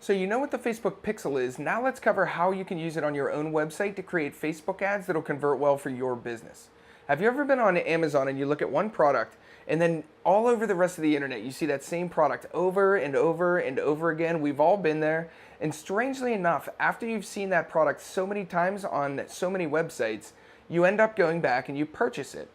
So you know what the Facebook Pixel is. Now let's cover how you can use it on your own website to create Facebook ads that'll convert well for your business. Have you ever been on Amazon and you look at one product and then all over the rest of the internet you see that same product over and over and over again? We've all been there. And strangely enough, after you've seen that product so many times on so many websites, you end up going back and you purchase it.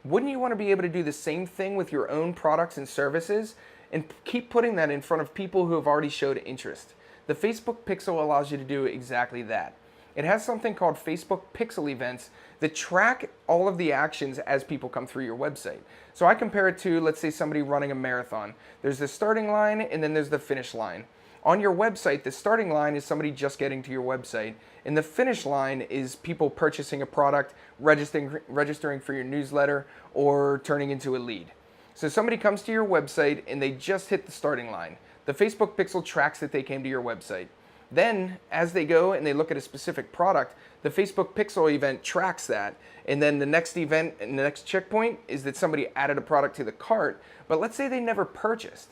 Wouldn't you want to be able to do the same thing with your own products and services and keep putting that in front of people who have already showed interest? The Facebook Pixel allows you to do exactly that. It has something called Facebook Pixel events that track all of the actions as people come through your website. So I compare it to, let's say, somebody running a marathon. There's the starting line and then there's the finish line. On your website, the starting line is somebody just getting to your website, and the finish line is people purchasing a product, registering for your newsletter, or turning into a lead. So somebody comes to your website and they just hit the starting line. The Facebook Pixel tracks that they came to your website. Then, as they go and they look at a specific product, the Facebook Pixel event tracks that. And then the next event and the next checkpoint is that somebody added a product to the cart, but let's say they never purchased.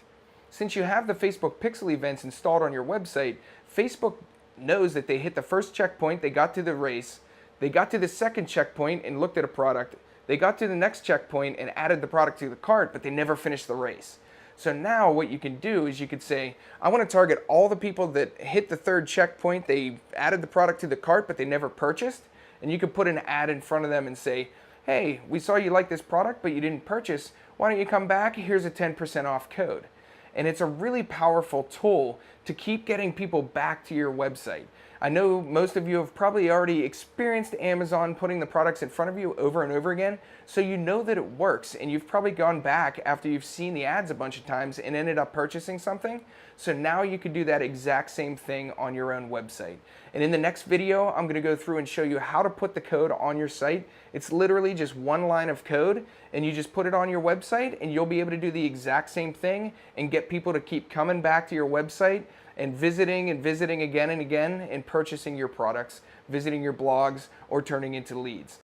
Since you have the Facebook Pixel events installed on your website, Facebook knows that they hit the first checkpoint, they got to the race, they got to the second checkpoint and looked at a product, they got to the next checkpoint and added the product to the cart, but they never finished the race. So now what you can do is you could say, I want to target all the people that hit the third checkpoint, they added the product to the cart, but they never purchased, and you could put an ad in front of them and say, hey, we saw you like this product, but you didn't purchase. Why don't you come back? Here's a 10% off code. And it's a really powerful tool to keep getting people back to your website. I know most of you have probably already experienced Amazon putting the products in front of you over and over again, so you know that it works, and you've probably gone back after you've seen the ads a bunch of times and ended up purchasing something. So now you can do that exact same thing on your own website. And in the next video, I'm going to go through and show you how to put the code on your site. It's literally just one line of code, and you just put it on your website, and you'll be able to do the exact same thing and get people to keep coming back to your website and visiting again and again and purchasing your products, visiting your blogs, or turning into leads.